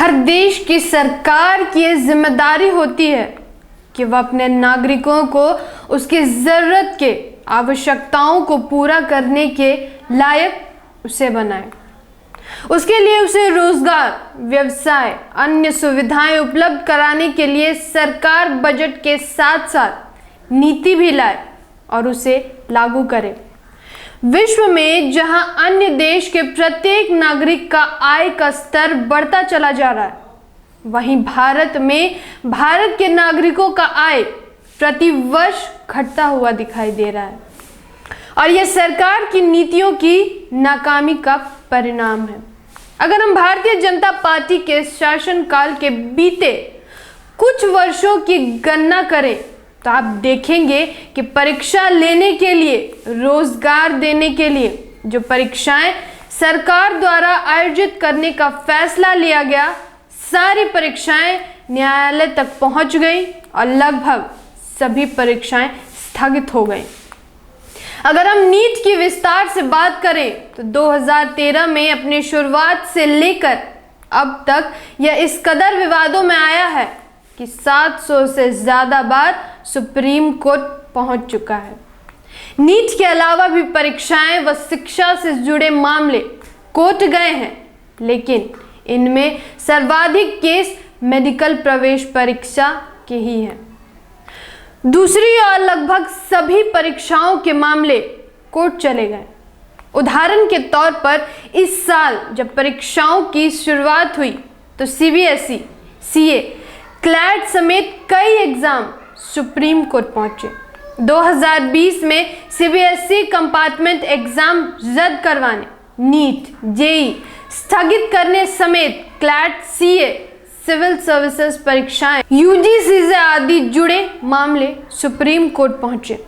हर देश की सरकार की ये जिम्मेदारी होती है कि वह अपने नागरिकों को उसकी ज़रूरत के आवश्यकताओं को पूरा करने के लायक उसे बनाए। उसके लिए उसे रोजगार, व्यवसाय, अन्य सुविधाएं उपलब्ध कराने के लिए सरकार बजट के साथ साथ नीति भी लाए और उसे लागू करे। विश्व में जहां अन्य देश के प्रत्येक नागरिक का आय का स्तर बढ़ता चला जा रहा है, वहीं भारत में भारत के नागरिकों का आय प्रति वर्ष घटता हुआ दिखाई दे रहा है और यह सरकार की नीतियों की नाकामी का परिणाम है। अगर हम भारतीय जनता पार्टी के शासनकाल के बीते कुछ वर्षों की गणना करें तो आप देखेंगे कि परीक्षा लेने के लिए, रोजगार देने के लिए जो परीक्षाएं सरकार द्वारा आयोजित करने का फैसला लिया गया, सारी परीक्षाएं न्यायालय तक पहुंच गई और लगभग सभी परीक्षाएं स्थगित हो गई। अगर हम नीट की विस्तार से बात करें तो 2013 में अपनी शुरुआत से लेकर अब तक यह इस कदर विवादों में आया है कि 700 से ज़्यादा बार सुप्रीम कोर्ट पहुंच चुका है। नीट के अलावा भी परीक्षाएं व शिक्षा से जुड़े मामले कोर्ट गए हैं, लेकिन इनमें सर्वाधिक केस मेडिकल प्रवेश परीक्षा के ही हैं। दूसरी ओर लगभग सभी परीक्षाओं के मामले कोर्ट चले गए। उदाहरण के तौर पर इस साल जब परीक्षाओं की शुरुआत हुई तो सीबीएसई, सीए, क्लैट समेत कई एग्जाम सुप्रीम कोर्ट पहुंचे। 2020 में सीबीएसई कंपार्टमेंट एग्जाम रद्द करवाने, नीट, जेईई स्थगित करने समेत क्लैट, सीए, सिविल सर्विसेज परीक्षाएं, यूजीसी से आदि जुड़े मामले सुप्रीम कोर्ट पहुंचे।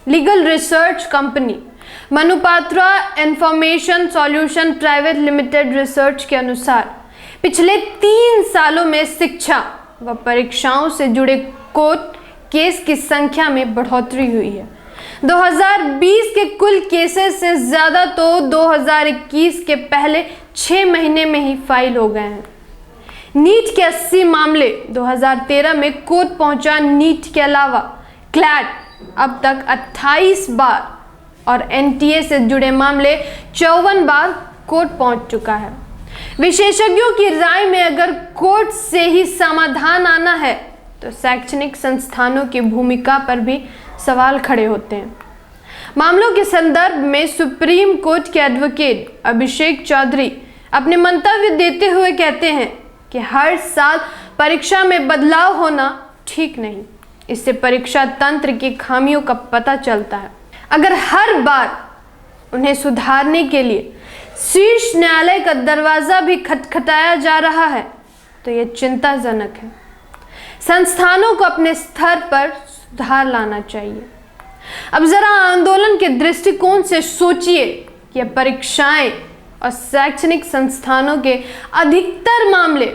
Legal research company Manupatra information solution private limited research के अनुसार पिछले 3 सालों में शिक्षा व परीक्षाओं से जुड़े कोर्ट केस की संख्या में बढ़ोतरी हुई है। 2020 के कुल केसेस से ज़्यादा तो 2021 के पहले 6 महीने में ही फाइल हो गए हैं। नीट के 80 मामले 2013 में कोर्ट पहुंचा। नीट के अलावा क्लैट अब तक 28 बार और एनटीए से जुड़े मामले 54 बार कोर्ट पहुंच चुका है। विशेषज्ञों की राय में अगर कोर्ट से ही समाधान आना है तो शैक्षणिक संस्थानों की भूमिका पर भी सवाल खड़े होते हैं। मामलों के संदर्भ में सुप्रीम कोर्ट के एडवोकेट अभिषेक चौधरी अपने मंतव्य देते हुए कहते हैं कि हर साल परीक्षा में बदलाव होना ठीक नहीं। इससे परीक्षा तंत्र की खामियों का पता चलता है। अगर हर बार उन्हें सुधारने के लिए शीर्ष न्यायालय का दरवाजा भी खटखटाया जा रहा है तो यह चिंताजनक है। संस्थानों को अपने स्तर पर सुधार लाना चाहिए। अब जरा आंदोलन के दृष्टिकोण से सोचिए कि परीक्षाएं और शैक्षणिक संस्थानों के अधिकतर मामले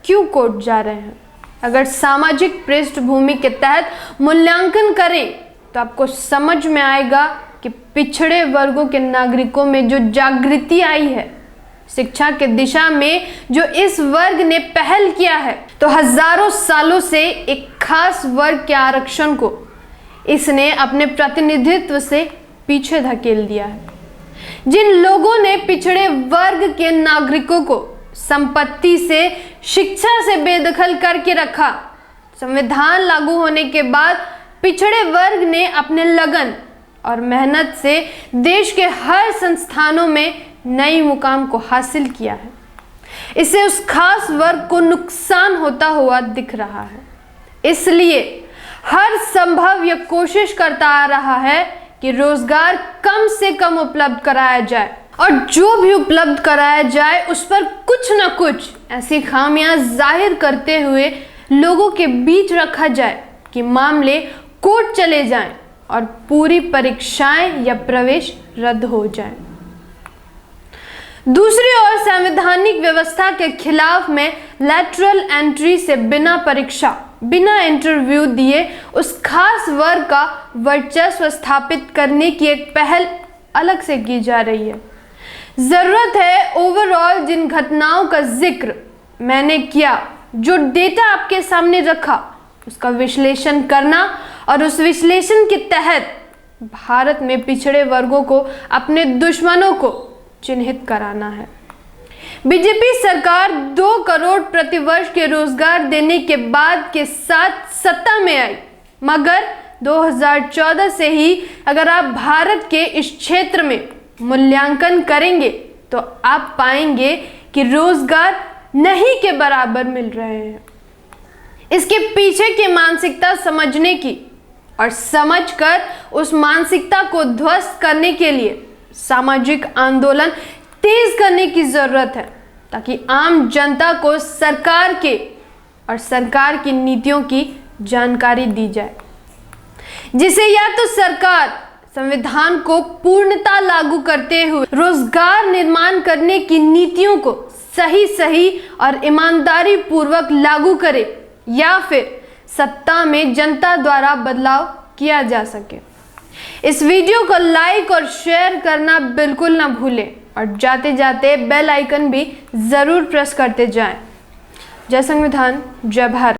क्यों कोर्ट जा रहे हैं। अगर सामाजिक पृष्ठभूमि के तहत मूल्यांकन करें तो आपको समझ में आएगा कि पिछड़े वर्गों के नागरिकों में जो जागृति आई है, शिक्षा के दिशा में जो इस वर्ग ने पहल किया है, तो हजारों सालों से एक खास वर्ग के आरक्षण को इसने अपने प्रतिनिधित्व से पीछे धकेल दिया है। जिन लोगों ने पिछड़े वर्ग के नागरिकों को संपत्ति से, शिक्षा से बेदखल करके रखा, संविधान लागू होने के बाद पिछड़े वर्ग ने अपने लगन और मेहनत से देश के हर संस्थानों में नई मुकाम को हासिल किया है। इससे उस खास वर्ग को नुकसान होता हुआ दिख रहा है। इसलिए हर संभव यह कोशिश करता आ रहा है कि रोजगार कम से कम उपलब्ध कराया जाए और जो भी उपलब्ध कराया जाए उस पर कुछ न कुछ ऐसी खामियां जाहिर करते हुए लोगों के बीच रखा जाए कि मामले कोर्ट चले जाएं और पूरी परीक्षाएं या प्रवेश रद्द हो जाए। दूसरी ओर संवैधानिक व्यवस्था के खिलाफ में लैटरल एंट्री से बिना परीक्षा, बिना इंटरव्यू दिए उस खास वर्ग का वर्चस्व स्थापित करने की एक पहल अलग से की जा रही है। जरूरत है ओवरऑल जिन घटनाओं का जिक्र मैंने किया, जो डेटा आपके सामने रखा, उसका विश्लेषण करना और उस विश्लेषण के तहत भारत में पिछड़े वर्गों को अपने दुश्मनों को चिन्हित कराना है। बीजेपी सरकार 2 करोड़ प्रतिवर्ष के रोजगार देने के बाद के साथ सत्ता में आई, मगर 2014 से ही अगर आप भारत के इस क्षेत्र में मूल्यांकन करेंगे तो आप पाएंगे कि रोजगार नहीं के बराबर मिल रहे हैं। इसके पीछे की मानसिकता समझने की और समझकर उस मानसिकता को ध्वस्त करने के लिए सामाजिक आंदोलन तेज करने की जरूरत है, ताकि आम जनता को सरकार के और सरकार की नीतियों की जानकारी दी जाए, जिसे या तो सरकार संविधान को पूर्णतः लागू करते हुए रोजगार निर्माण करने की नीतियों को सही और ईमानदारी पूर्वक लागू करे, या फिर सत्ता में जनता द्वारा बदलाव किया जा सके। इस वीडियो को लाइक और शेयर करना बिल्कुल ना भूलें और जाते जाते बेल आइकन भी जरूर प्रेस करते जाएं। जय संविधान, जय भारत।